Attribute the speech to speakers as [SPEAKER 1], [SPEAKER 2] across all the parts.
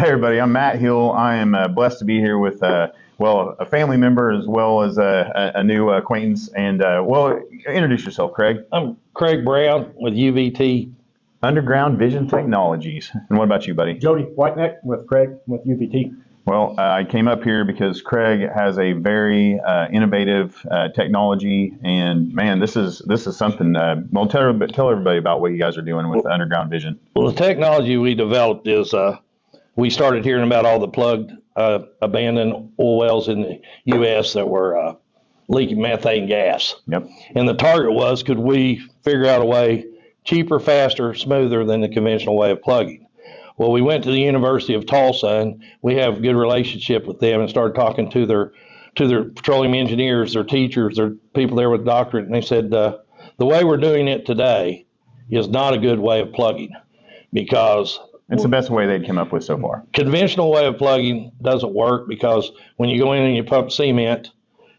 [SPEAKER 1] Hi, everybody. I'm Matt Hill. I am blessed to be here with, a family member as well as a new acquaintance. And, introduce yourself, Craig.
[SPEAKER 2] I'm Craig Brown with UVT.
[SPEAKER 1] Underground Vision Technologies. And what about you, buddy?
[SPEAKER 3] Jody, Whiteneck with Craig with UVT.
[SPEAKER 1] Well, I came up here because Craig has a very innovative technology, and man, this is something. Tell everybody about what you guys are doing with Underground Vision.
[SPEAKER 2] Well, the technology we developed is we started hearing about all the plugged abandoned oil wells in the U.S. that were leaking methane gas.
[SPEAKER 1] Yep.
[SPEAKER 2] And the target was, could we figure out a way cheaper, faster, smoother than the conventional way of plugging? Well, we went to the University of Tulsa, and we have a good relationship with them, and started talking to their petroleum engineers, their teachers, their people there with doctorate, and they said the way we're doing it today is not a good way of plugging, because
[SPEAKER 1] it's the best way they'd come up with so far.
[SPEAKER 2] Conventional way of plugging doesn't work, because when you go in and you pump cement,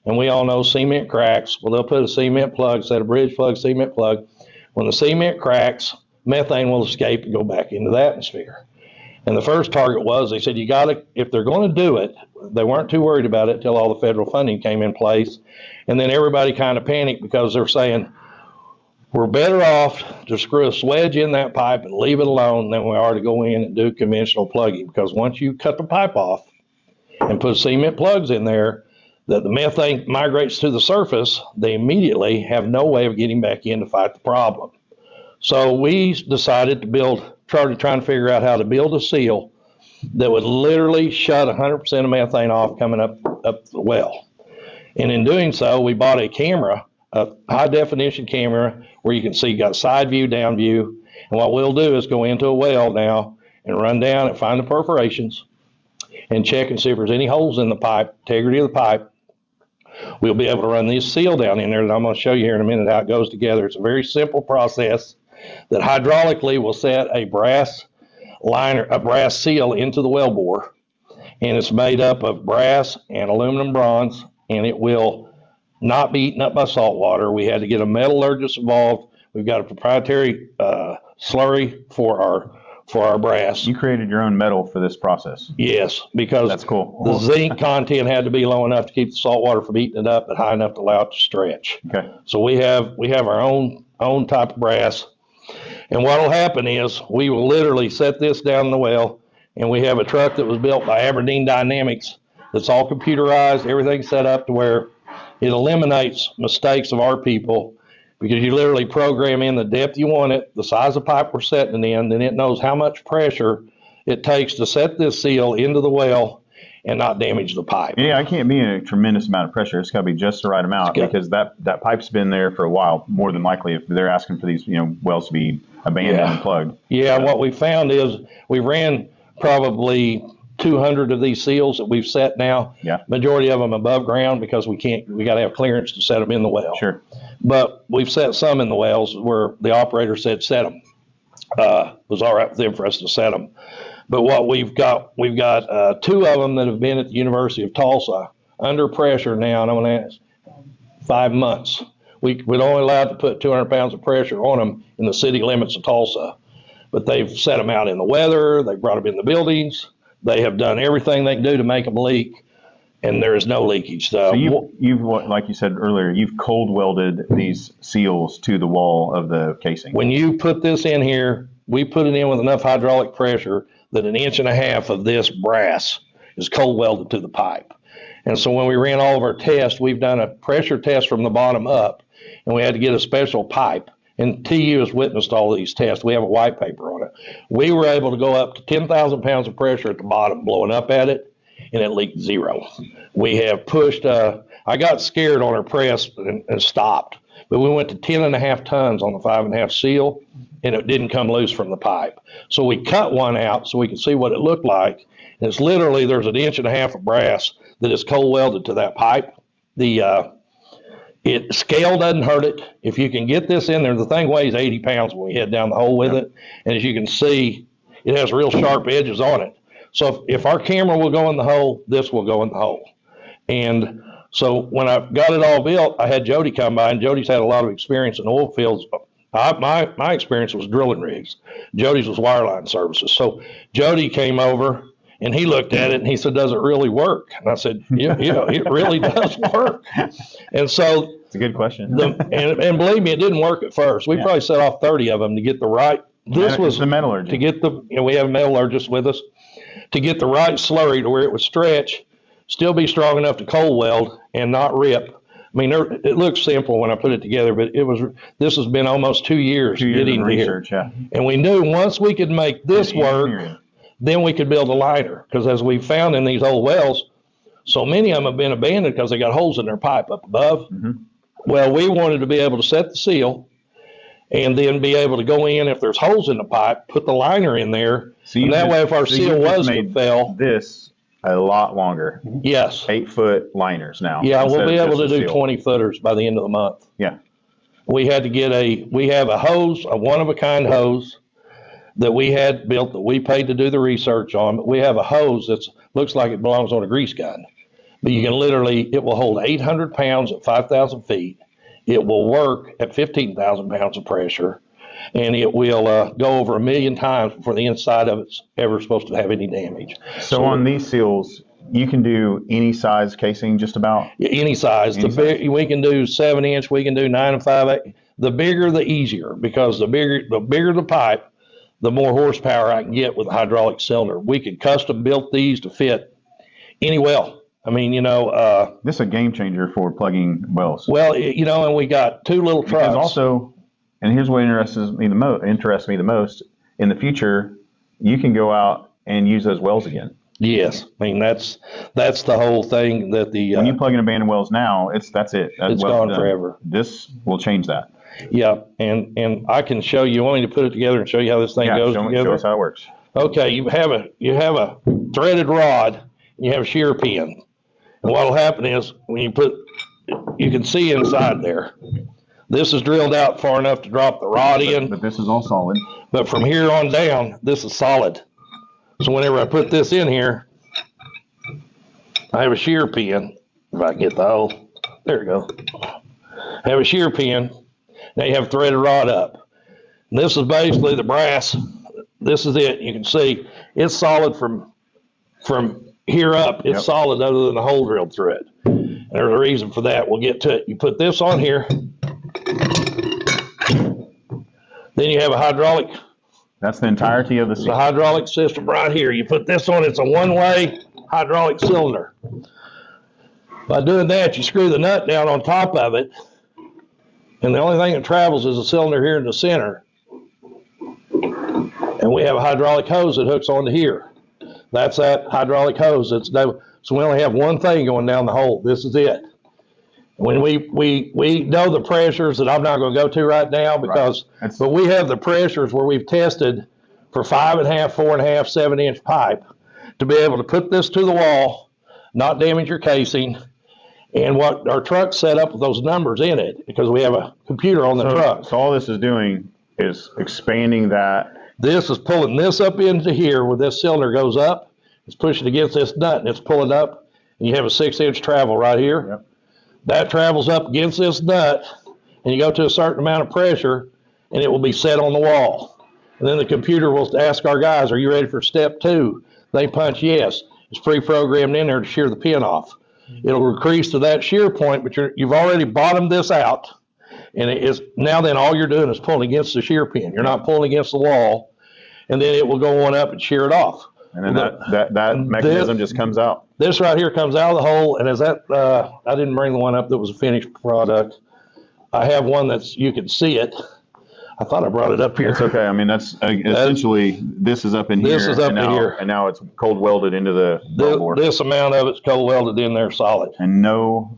[SPEAKER 2] and we all know cement cracks, well, they'll put a cement plug, set a bridge plug, cement plug. When the cement cracks, methane will escape and go back into the atmosphere. And the first target was, they said, if they're going to do it, they weren't too worried about it till all the federal funding came in place. And then everybody kind of panicked, because they're saying, we're better off to screw a swedge in that pipe and leave it alone than we are to go in and do conventional plugging. Because once you cut the pipe off and put cement plugs in there, that the methane migrates to the surface, they immediately have no way of getting back in to fight the problem. So we decided to trying to figure out how to build a seal that would literally shut 100% of methane off coming up the well. And in doing so, we bought a camera, a high definition camera, where you can see, got side view, down view. And what we'll do is go into a well now and run down and find the perforations and check and see if there's any holes in the pipe, integrity of the pipe. We'll be able to run this seal down in there that I'm going to show you here in a minute how it goes together. It's a very simple process that hydraulically will set a brass seal into the well bore, and it's made up of brass and aluminum bronze, and it will not be eaten up by salt water. We had to get a metallurgist involved. We've got a proprietary slurry for our brass.
[SPEAKER 1] You created your own metal for this process.
[SPEAKER 2] Yes, because
[SPEAKER 1] that's cool.
[SPEAKER 2] The zinc content had to be low enough to keep the salt water from eating it up, but high enough to allow it to stretch.
[SPEAKER 1] Okay.
[SPEAKER 2] So we have our own type of brass. And what will happen is we will literally set this down in the well, and we have a truck that was built by Aberdeen Dynamics that's all computerized, everything's set up to where it eliminates mistakes of our people, because you literally program in the depth you want it, the size of pipe we're setting it in, then it knows how much pressure it takes to set this seal into the well and not damage the pipe.
[SPEAKER 1] Yeah, I can't be in a tremendous amount of pressure. It's got to be just the right amount, because that pipe's been there for a while, more than likely, if they're asking for these wells to be abandoned and plugged.
[SPEAKER 2] Yeah, what we found is we ran probably 200 of these seals that we've set now.
[SPEAKER 1] Yeah. Majority
[SPEAKER 2] of them above ground, because we got to have clearance to set them in the well.
[SPEAKER 1] Sure.
[SPEAKER 2] But we've set some in the wells where the operator said set them. It was all right with them for us to set them. But what we've got two of them that have been at the University of Tulsa under pressure now, and I'm going to ask 5 months. We're only allowed to put 200 pounds of pressure on them in the city limits of Tulsa. But they've set them out in the weather, they've brought them in the buildings, they have done everything they can do to make them leak, and there is no leakage. So
[SPEAKER 1] you've like you said earlier, you've cold welded these seals to the wall of the casing.
[SPEAKER 2] When you put this in here, we put it in with enough hydraulic pressure that 1.5 inches of this brass is cold welded to the pipe. And so when we ran all of our tests, we've done a pressure test from the bottom up, and we had to get a special pipe. And TU has witnessed all these tests. We have a white paper on it. We were able to go up to 10,000 pounds of pressure at the bottom, blowing up at it, and it leaked zero. We have pushed, I got scared on our press and stopped, but we went to 10.5 tons on the 5.5 seal, and it didn't come loose from the pipe. So we cut one out so we could see what it looked like. And it's literally, there's 1.5 inches of brass that is cold welded to that pipe. Scale doesn't hurt it. If you can get this in there, the thing weighs 80 pounds when we head down the hole with it. And as you can see, it has real sharp edges on it. So if our camera will go in the hole, this will go in the hole. And so when I got it all built, I had Jody come by, and Jody's had a lot of experience in oil fields. My experience was drilling rigs. Jody's was wireline services. So Jody came over, And he looked at it and he said, "Does it really work?" And I said, "Yeah, it really does work." And so
[SPEAKER 1] it's a good question.
[SPEAKER 2] And believe me, it didn't work at first. We probably set off 30 of them to get the right. This was
[SPEAKER 1] the metallurgy.
[SPEAKER 2] To get the, we have a metallurgist with us, to get the right slurry to where it would stretch, still be strong enough to cold weld and not rip. I mean, it looks simple when I put it together, but this has been almost 2 years getting
[SPEAKER 1] of research,
[SPEAKER 2] here. Yeah. And we knew once we could make this work, then we could build a liner. Because as we found in these old wells, so many of them have been abandoned because they got holes in their pipe up above. Mm-hmm. Well, we wanted to be able to set the seal and then be able to go in, if there's holes in the pipe, put the liner in there. And that way, if our seal was to fail.
[SPEAKER 1] This a lot longer.
[SPEAKER 2] Yes.
[SPEAKER 1] 8-foot liners now.
[SPEAKER 2] Yeah, we'll be able to do 20 footers by the end of the month.
[SPEAKER 1] Yeah.
[SPEAKER 2] We had to get we have a hose, a one-of-a-kind hose that we had built that we paid to do the research on. But we have a hose that looks like it belongs on a grease gun. But you can literally, it will hold 800 pounds at 5,000 feet. It will work at 15,000 pounds of pressure, and it will go over 1 million times before the inside of it's ever supposed to have any damage.
[SPEAKER 1] So on these seals, you can do any size casing, just about?
[SPEAKER 2] Any size. We can do 7-inch, we can do 9 5/8. The bigger, the easier, because the bigger the pipe, the more horsepower I can get with a hydraulic cylinder. We could custom build these to fit any well. I mean,
[SPEAKER 1] this is a game changer for plugging wells.
[SPEAKER 2] Well, and we got 2 little trucks.
[SPEAKER 1] Because also, and here's what interests me the most. In the future, you can go out and use those wells again.
[SPEAKER 2] Yes, I mean that's the whole thing that
[SPEAKER 1] when you plug in abandoned wells now, that's it.
[SPEAKER 2] It's gone forever.
[SPEAKER 1] This will change that.
[SPEAKER 2] Yeah, and I can show you. Want me to put it together and show you how this thing goes together?
[SPEAKER 1] Show us how it works.
[SPEAKER 2] Okay, you have a threaded rod. You have a shear pin. And what will happen is when you can see inside there. This is drilled out far enough to drop the rod in.
[SPEAKER 1] But this is all solid.
[SPEAKER 2] But from here on down, this is solid. So whenever I put this in here, I have a shear pin. If I can get the hole. There we go. I have a shear pin. Now you have a threaded rod up. And this is basically the brass. This is it. You can see it's solid from here up. It's solid other than the hole drilled through it. And there's a reason for that. We'll get to it. You put this on here. Then you have a hydraulic.
[SPEAKER 1] That's the entirety of the seal.
[SPEAKER 2] The hydraulic system right here. You put this on, it's a one-way hydraulic cylinder. By doing that, you screw the nut down on top of it, and the only thing that travels is the cylinder here in the center. And we have a hydraulic hose that hooks onto here. That's that hydraulic hose. So we only have one thing going down the hole. This is it. When we know the pressures that I'm not going to go to right now but we have the pressures where we've tested for 5.5, 4.5, 7-inch pipe to be able to put this to the wall, not damage your casing, and what our truck's set up with those numbers in it because we have a computer on the truck.
[SPEAKER 1] So all this is doing is expanding that.
[SPEAKER 2] This is pulling this up into here where this cylinder goes up. It's pushing against this nut and it's pulling up, and you have a 6-inch travel right here. Yep. That travels up against this nut, and you go to a certain amount of pressure, and it will be set on the wall. And then the computer will ask our guys, are you ready for step 2? They punch yes. It's pre-programmed in there to shear the pin off. It'll increase to that shear point, but you've already bottomed this out, and it is now then all you're doing is pulling against the shear pin. You're not pulling against the wall, and then it will go on up and shear it off.
[SPEAKER 1] And then that mechanism just comes out.
[SPEAKER 2] This right here comes out of the hole, and as that, I didn't bring the one up that was a finished product. I have one that's, you can see it. I thought I brought it up here.
[SPEAKER 1] It's okay. I mean, that's essentially, this is up in here.
[SPEAKER 2] This is up in here.
[SPEAKER 1] And now it's cold welded into the wellbore.
[SPEAKER 2] This amount of it's cold welded in there solid.
[SPEAKER 1] And no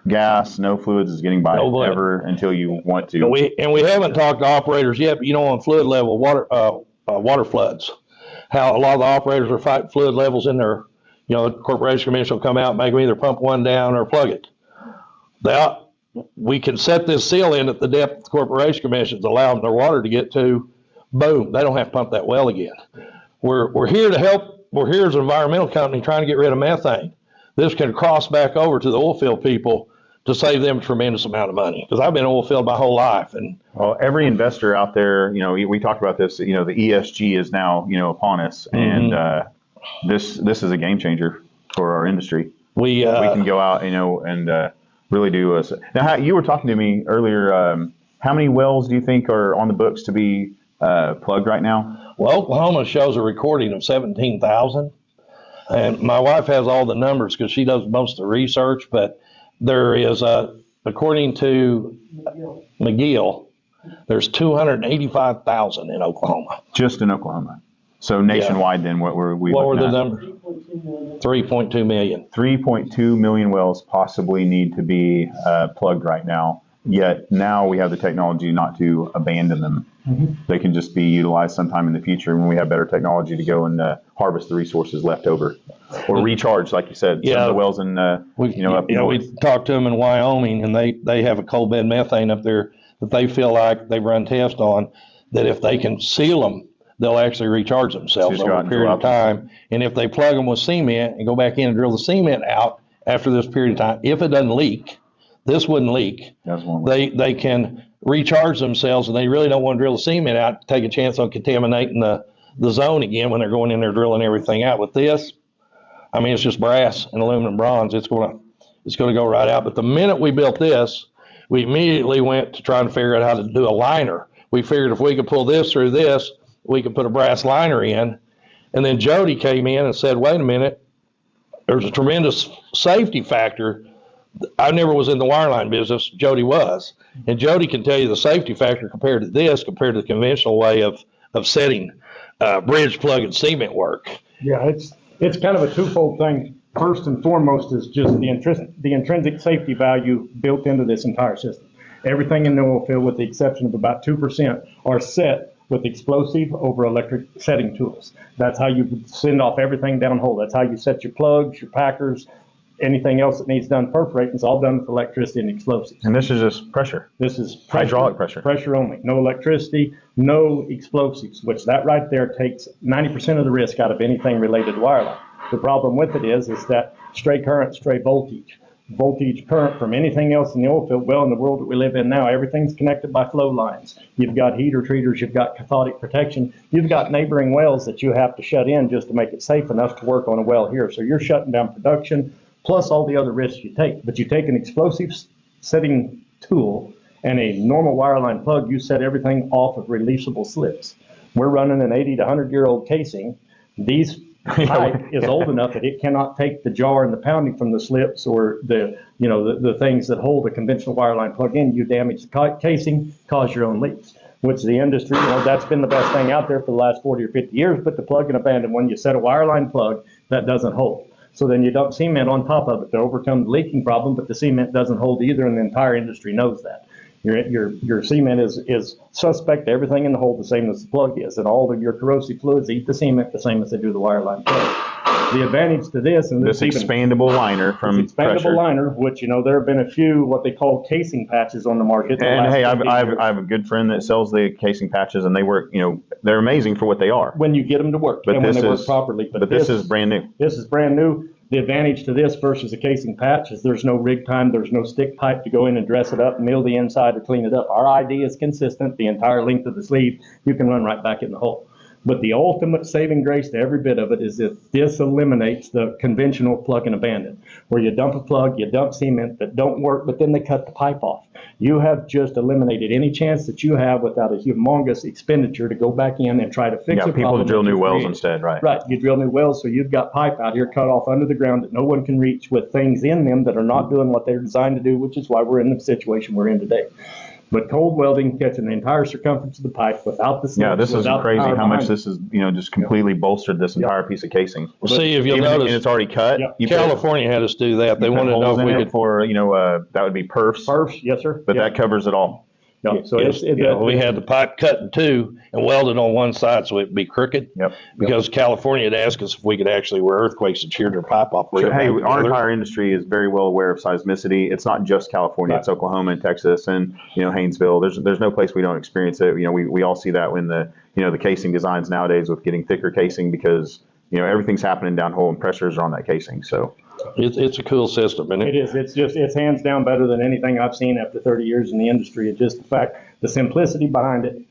[SPEAKER 1] gas, no fluids is getting by ever until you want to.
[SPEAKER 2] And we haven't talked to operators yet, but on fluid level, water floods, how a lot of the operators are fighting fluid levels in their, the corporation commission will come out and make them either pump one down or plug it. We can set this seal in at the depth the corporation commissions allow them their water to get to. Boom, they don't have to pump that well again. We're here to help. We're here as an environmental company trying to get rid of methane. This can cross back over to the oil field people to save them a tremendous amount of money. Because I've been oil field my whole life. And
[SPEAKER 1] well, every investor out there, we talked about this, the ESG is now, upon us. And this is a game changer for our industry.
[SPEAKER 2] We
[SPEAKER 1] can go out, and really do. Now, you were talking to me earlier. How many wells do you think are on the books to be plugged right now?
[SPEAKER 2] Well, Oklahoma shows a recording of 17,000. And my wife has all the numbers because she does most of the research, but there is, according to McGill, there's 285,000 in Oklahoma.
[SPEAKER 1] Just in Oklahoma. So nationwide, then, what were we?
[SPEAKER 2] What were the numbers? 3.2 million.
[SPEAKER 1] 3.2 million wells possibly need to be plugged right now. Yet now we have the technology not to abandon them. Mm-hmm. They can just be utilized sometime in the future when we have better technology to go and harvest the resources left over, or recharge, like you said.
[SPEAKER 2] Yeah,
[SPEAKER 1] some of the wells in
[SPEAKER 2] we talked to them in Wyoming, and they have a coal bed methane up there that they feel like they've run tests on, that if they can seal them, they'll actually recharge themselves over a period of time. And if they plug them with cement and go back in and drill the cement out after this period of time, if it doesn't leak, this wouldn't leak. They can recharge themselves, and they really don't want to drill the cement out to take a chance on contaminating the zone again when they're going in there drilling everything out. With this, I mean, it's just brass and aluminum bronze. It's going to go right out. But the minute we built this, we immediately went to trying to figure out how to do a liner. We figured if we could pull this through this, we could put a brass liner in. And then Jody came in and said, wait a minute, there's a tremendous safety factor. I never was in the wireline business. Jody was. And Jody can tell you the safety factor compared to the conventional way of setting bridge plug and cement work.
[SPEAKER 3] Yeah, it's kind of a twofold thing. First and foremost is just the intrinsic safety value built into this entire system. Everything in the oil field, with the exception of about 2%, are set with explosive over electric setting tools. That's how you send off everything downhole. That's how you set your plugs, your packers, anything else that needs done perforating is all done with electricity and explosives.
[SPEAKER 1] And this is just pressure.
[SPEAKER 3] This is
[SPEAKER 1] hydraulic pressure.
[SPEAKER 3] Pressure only. No electricity, no explosives, which that right there takes 90% of the risk out of anything related to wireline. The problem with it is that stray current, stray voltage. Voltage current from anything else in the oil field. Well, in the world that we live in now, everything's connected by flow lines. You've got heater treaters, you've got cathodic protection, you've got neighboring wells that you have to shut in just to make it safe enough to work on a well here. So you're shutting down production, plus all the other risks you take. But you take an explosive setting tool and a normal wireline plug, you set everything off of releasable slips. We're running an 80 to 100-year-old casing. These pipe is old enough that it cannot take the jar and the pounding from the slips or the things that hold a conventional wireline plug in. You damage the casing, cause your own leaks, which the industry, that's been the best thing out there for the last 40 or 50 years. But the plug and abandon, when you set a wireline plug, that doesn't hold. So then you dump cement on top of it to overcome the leaking problem, but the cement doesn't hold either, and the entire industry knows that. Your cement is suspect to everything in the hole the same as the plug is, and all of your corrosive fluids eat the cement the same as they do the wireline plug. The advantage to this, and
[SPEAKER 1] this expandable liner from pressure.
[SPEAKER 3] Liner, which there have been a few what they call casing patches on the market.
[SPEAKER 1] And hey, I have a good friend that sells the casing patches, and they work. They're amazing for what they are
[SPEAKER 3] when you get them to work, and when they work properly.
[SPEAKER 1] But this is brand new.
[SPEAKER 3] This is brand new. The advantage to this versus a casing patch is there's no rig time, there's no stick pipe to go in and dress it up, mill the inside, or clean it up. Our ID is consistent. The entire length of the sleeve, you can run right back in the hole. But the ultimate saving grace to every bit of it is that this eliminates the conventional plug and abandon, where you dump a plug, you dump cement that don't work, but then they cut the pipe off. You have just eliminated any chance that you have without a humongous expenditure to go back in and try to fix it.
[SPEAKER 1] People to drill new wells instead, right?
[SPEAKER 3] Right, you drill new wells, so you've got pipe out here cut off under the ground that no one can reach with things in them that are not doing what they're designed to do, which is why we're in the situation we're in today. But cold welding, catching the entire circumference of the pipe without the slips.
[SPEAKER 1] Yeah, this is crazy how much this is, just completely bolstered this entire piece of casing.
[SPEAKER 2] Well, see, if you'll notice,
[SPEAKER 1] and it's already cut.
[SPEAKER 2] California had us do that. They wanted to know if we could.
[SPEAKER 1] For, that would be perfs.
[SPEAKER 3] Perfs, yes, sir.
[SPEAKER 1] But that covers it all.
[SPEAKER 3] Yeah, so
[SPEAKER 2] we had the pipe cut in two and welded on one side so it'd be crooked.
[SPEAKER 1] Yep.
[SPEAKER 2] Because California had asked us if we could actually, where earthquakes had sheared their pipe off.
[SPEAKER 1] So, hey, our entire industry is very well aware of seismicity. It's not just California; it's Oklahoma and Texas and Haynesville. There's no place we don't experience it. We all see that when the casing designs nowadays with getting thicker casing because everything's happening downhole and pressures are on that casing. So.
[SPEAKER 2] It's a cool system, and
[SPEAKER 3] it is. It's hands down better than anything I've seen after 30 years in the industry. It's just the simplicity behind it,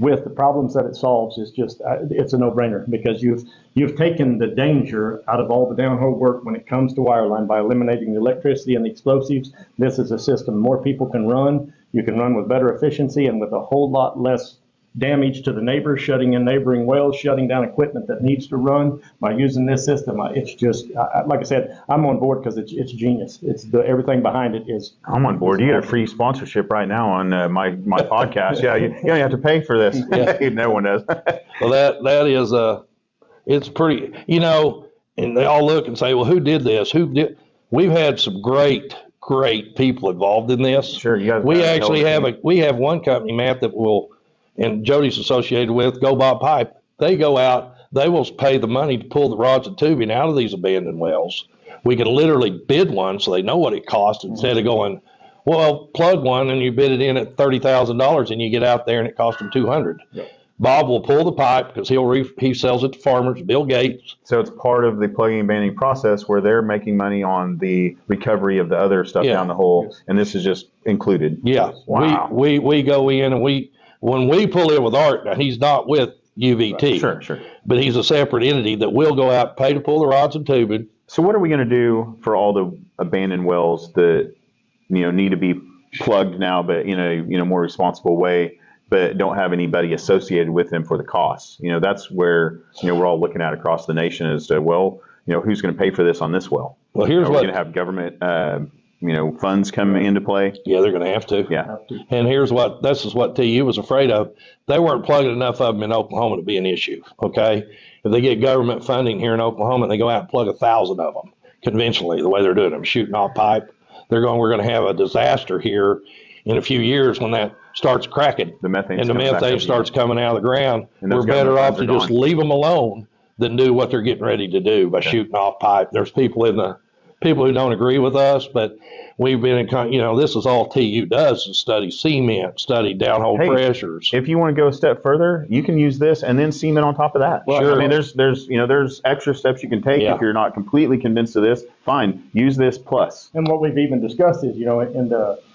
[SPEAKER 3] with the problems that it solves is just, it's a no-brainer, because you've taken the danger out of all the downhole work when it comes to wireline by eliminating the electricity and the explosives. This is a system more people can run. You can run with better efficiency and with a whole lot less damage to the neighbors, shutting in neighboring wells, shutting down equipment that needs to run by using this system. It's just, like I said, I'm on board because it's genius. Everything behind it is.
[SPEAKER 1] I'm on board. You get a free sponsorship right now on my podcast. Yeah, you don't have to pay for this. Yeah. No one does.
[SPEAKER 2] Well, that is it's pretty, and they all look and say, well, who did this? We've had some great people involved in this.
[SPEAKER 1] Sure, you guys.
[SPEAKER 2] We actually have one company, Matt, that will, and Jody's associated with, Go Bob Pipe. They go out, they will pay the money to pull the rods and tubing out of these abandoned wells. We can literally bid one so they know what it costs instead of going, well, plug one and you bid it in at $30,000 and you get out there and it costs them $200,000. Yeah. Bob will pull the pipe because he sells it to farmers, Bill Gates.
[SPEAKER 1] So it's part of the plugging and banding process where they're making money on the recovery of the other stuff down the hole, and this is just included.
[SPEAKER 2] Yeah.
[SPEAKER 1] Wow.
[SPEAKER 2] We go in and when we pull in with Art, now he's not with UVT.
[SPEAKER 1] Sure.
[SPEAKER 2] But he's a separate entity that will go out, pay to pull the rods and tubing.
[SPEAKER 1] So what are we going to do for all the abandoned wells that need to be plugged now, but in a more responsible way, but don't have anybody associated with them for the costs? That's where we're all looking at across the nation as to, well, who's going to pay for this on this well?
[SPEAKER 2] Well, here's what,
[SPEAKER 1] going to have government funds come into play.
[SPEAKER 2] Yeah, they're going to have to.
[SPEAKER 1] Yeah.
[SPEAKER 2] And this is what TU was afraid of. They weren't plugging enough of them in Oklahoma to be an issue. Okay. If they get government funding here in Oklahoma and they go out and plug 1,000 of them conventionally, the way they're doing them, shooting off pipe, we're going to have a disaster here in a few years when that starts cracking.
[SPEAKER 1] The methane
[SPEAKER 2] starts coming out of the ground. We're better off to just leave them alone than do what they're getting ready to do by shooting off pipe. There's people who don't agree with us, but we've been in, this is all TU does, is study cement, study downhole pressures.
[SPEAKER 1] If you want to go a step further, you can use this and then cement on top of that.
[SPEAKER 2] Well, sure.
[SPEAKER 1] I mean, there's extra steps you can take. If you're not completely convinced of this, fine, use this plus.
[SPEAKER 3] And what we've even discussed is,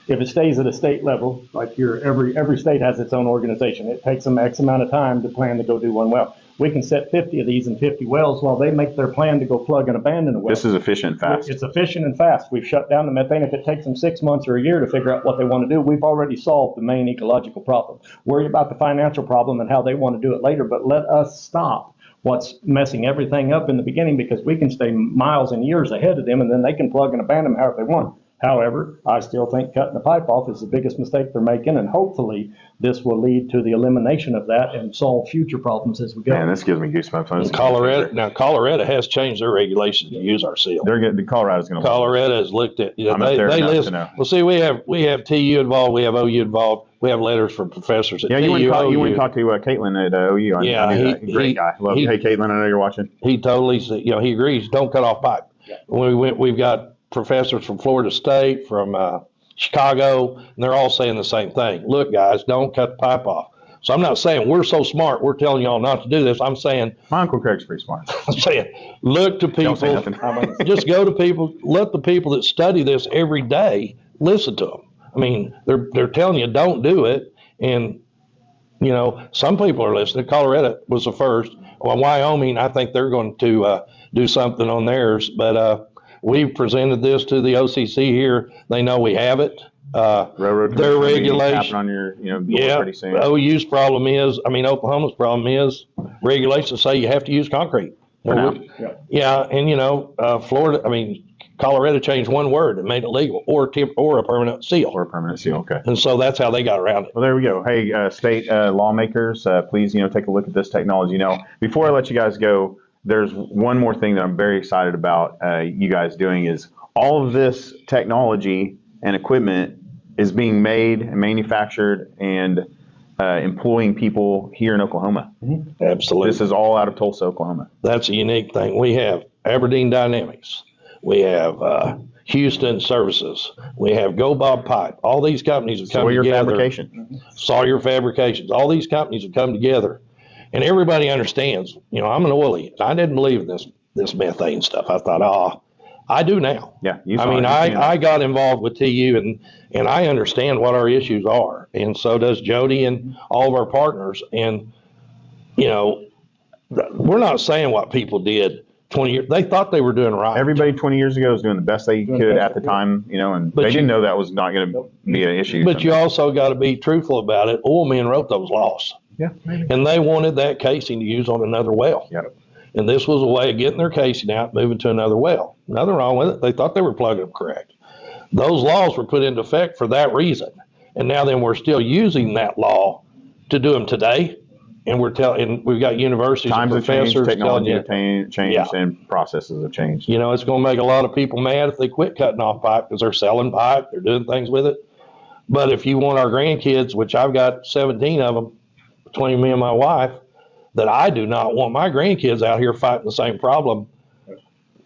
[SPEAKER 3] if it stays at a state level, like every state has its own organization. It takes them X amount of time to plan to go do one well. We can set 50 of these in 50 wells while they make their plan to go plug and abandon a well.
[SPEAKER 1] This is efficient and fast.
[SPEAKER 3] It's efficient and fast. We've shut down the methane. If it takes them 6 months or a year to figure out what they want to do, we've already solved the main ecological problem. Worry about the financial problem and how they want to do it later, but let us stop what's messing everything up in the beginning, because we can stay miles and years ahead of them, and then they can plug and abandon them however they want. However, I still think cutting the pipe off is the biggest mistake they're making, and hopefully this will lead to the elimination of that and solve future problems as we go.
[SPEAKER 1] Man, this gives me goosebumps.
[SPEAKER 2] Colorado has changed their regulations to use our seal.
[SPEAKER 1] Colorado's going to.
[SPEAKER 2] Colorado has looked at.
[SPEAKER 1] I'm they listen.
[SPEAKER 2] Well, see, we have TU involved, we have OU involved, we have letters from professors at TU.
[SPEAKER 1] You went and talked to Caitlin at OU. Great guy. Hey, Caitlin, I know you're watching.
[SPEAKER 2] He totally, he agrees. Don't cut off pipe. Yeah. We've got professors from Florida State, from Chicago, and they're all saying the same thing. Look, guys, don't cut the pipe off. So I'm not saying we're so smart, we're telling y'all not to do this. I'm saying
[SPEAKER 1] my Uncle Craig's pretty smart.
[SPEAKER 2] I'm saying look to people. Just go to people. Let the people that study this every day listen to them. I mean, they're telling you don't do it, and some people are listening. Colorado was the first. Well, Wyoming, I think they're going to do something on theirs, but. We've presented this to the OCC here. They know we have it. Their regulation
[SPEAKER 1] on your, pretty soon.
[SPEAKER 2] OU's problem is, Oklahoma's problem is regulations say you have to use concrete. And Florida, Colorado changed one word and made it legal, or a permanent seal.
[SPEAKER 1] Okay.
[SPEAKER 2] And so that's how they got around it.
[SPEAKER 1] Well, there we go. Hey, state lawmakers, please, take a look at this technology. Before I let you guys go, there's one more thing that I'm very excited about you guys doing is all of this technology and equipment is being made and manufactured and employing people here in Oklahoma.
[SPEAKER 2] Mm-hmm. Absolutely.
[SPEAKER 1] This is all out of Tulsa, Oklahoma.
[SPEAKER 2] That's a unique thing. We have Aberdeen Dynamics. We have Houston Services. We have Go Bob Pipe. All these companies have come together. Sawyer Fabrications. All these companies have come together. And everybody understands, I'm an oilie. I didn't believe in this methane stuff. I thought, I do now.
[SPEAKER 1] Yeah.
[SPEAKER 2] I mean, I got involved with TU and I understand what our issues are. And so does Jody and all of our partners. And, you know, we're not saying what people did 20 years. They thought they were doing right.
[SPEAKER 1] Everybody 20 years ago was doing the best they could at the time, you know, and they didn't know that was not going to be an issue.
[SPEAKER 2] But you also got to be truthful about it. Oil men wrote those laws.
[SPEAKER 1] Yeah. Maybe.
[SPEAKER 2] And they wanted that casing to use on another well.
[SPEAKER 1] Yep.
[SPEAKER 2] And this was a way of getting their casing out, moving to another well. Nothing wrong with it. They thought they were plugging them correct. Those laws were put into effect for that reason. And now then we're still using that law to do them today. And we've got universities and
[SPEAKER 1] Times have changed,
[SPEAKER 2] professors telling
[SPEAKER 1] technology
[SPEAKER 2] you,
[SPEAKER 1] have changed, and processes have changed.
[SPEAKER 2] you know, it's going to make a lot of people mad if they quit cutting off pipe because they're selling pipe, they're doing things with it. But if you want our grandkids, which I've got 17 of them, between me and my wife, that I do not want my grandkids out here fighting the same problem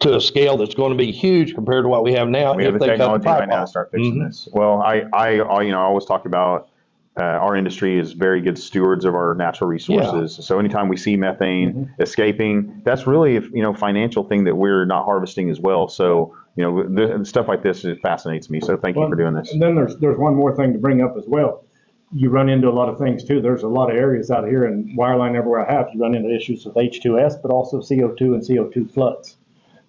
[SPEAKER 2] to a scale that's going to be huge compared to what we have now.
[SPEAKER 1] We have
[SPEAKER 2] if
[SPEAKER 1] the
[SPEAKER 2] they cut the
[SPEAKER 1] technology
[SPEAKER 2] pipe
[SPEAKER 1] right now to
[SPEAKER 2] off.
[SPEAKER 1] start fixing this. Well, I always talk about our industry is very good stewards of our natural resources. So anytime we see methane escaping, that's really a financial thing that we're not harvesting as well. So the stuff like this, it fascinates me. So thank you for doing this.
[SPEAKER 3] And then there's one more thing to bring up as well. You run into a lot of things too. There's a lot of areas out here and wireline everywhere I have. You run into issues with H2S, but also CO2 and CO2 floods.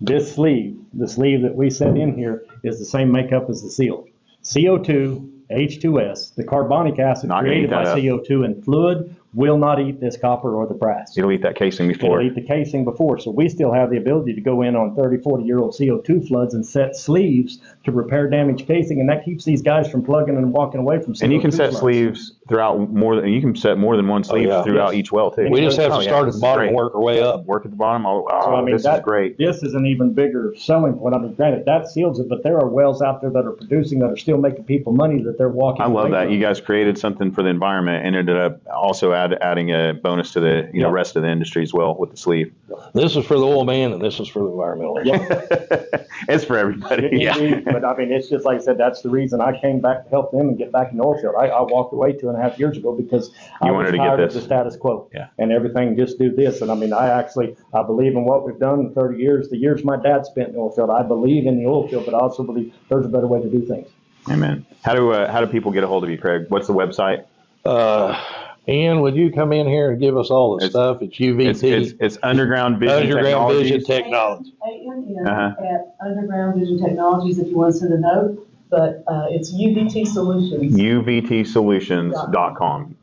[SPEAKER 3] This sleeve, the sleeve that we set in here, is the same makeup as the seal. CO2, H2S, the carbonic acid created by CO2 and fluid will not eat this copper or the brass.
[SPEAKER 1] It'll eat that casing before.
[SPEAKER 3] It'll eat the casing before. So we still have the ability to go in on 30, 40-year-old CO2 floods and set sleeves to repair damaged casing, and that keeps these guys from plugging and walking away from CO2
[SPEAKER 1] And you can set
[SPEAKER 3] floods.
[SPEAKER 1] sleeves throughout more than one sleeve throughout each well too.
[SPEAKER 2] We just have to start at the bottom and work our way up.
[SPEAKER 1] Work at the bottom. This is great.
[SPEAKER 3] This is an even bigger selling point. I mean, granted, that seals it, but there are wells out there that are producing, that are still making people money that they're walking away
[SPEAKER 1] I love that.
[SPEAKER 3] from.
[SPEAKER 1] You guys created something for the environment and ended up also adding a bonus to the rest of the industry as well with the sleeve.
[SPEAKER 2] This is for the oil man and this is for the environmental.
[SPEAKER 1] It's for everybody.
[SPEAKER 3] But I mean, it's just like I said, that's the reason I came back to help them and get back in the oil field. I walked away 2.5 years ago because I was tired of the status quo and everything, just do this. And I mean, I believe in what we've done in 30 years, the years my dad spent in the oil field. I believe in the oil field, but I also believe there's a better way to do things.
[SPEAKER 1] Amen. How do people get a hold of you, Craig? What's the website?
[SPEAKER 2] Ian, would you come in here and give us all the stuff? It's UVT.
[SPEAKER 1] It's Underground Vision
[SPEAKER 2] Underground
[SPEAKER 1] Technologies.
[SPEAKER 2] Vision Technology.
[SPEAKER 4] At Underground Vision Technologies if you want to send a note, but it's UVT Solutions.
[SPEAKER 1] UVTsolutions.com.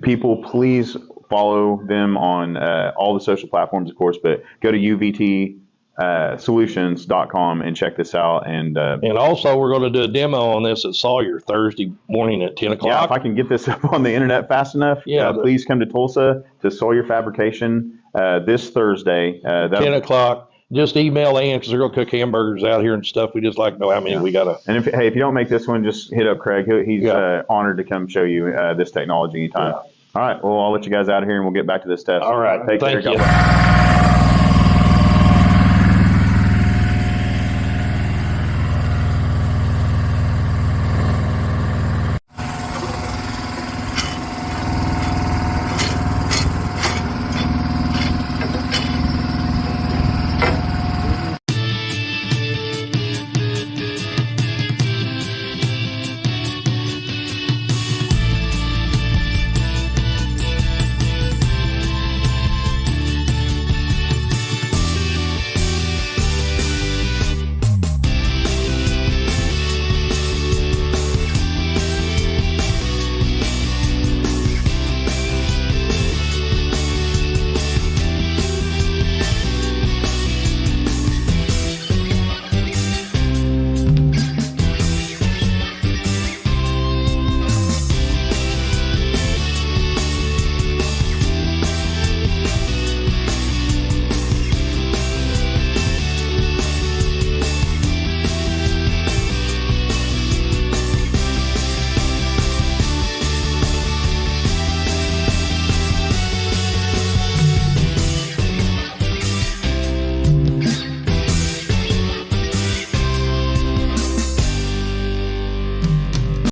[SPEAKER 1] People, please follow them on all the social platforms, of course, but go to UVTsolutions.com and check this out. And
[SPEAKER 2] also, we're going to do a demo on this at Sawyer Thursday morning at 10 o'clock.
[SPEAKER 1] Yeah, if I can get this up on the internet fast enough, please come to Tulsa to Sawyer Fabrication this Thursday.
[SPEAKER 2] 10 o'clock. Just email Ann because they're going to cook hamburgers out here and stuff. We just like to know how many we got to.
[SPEAKER 1] And if you don't make this one, just hit up Craig. He's honored to come show you this technology anytime. All right. Well, I'll let you guys out of here and we'll get back to this test.
[SPEAKER 2] All right.
[SPEAKER 1] Take care.
[SPEAKER 2] Thank you.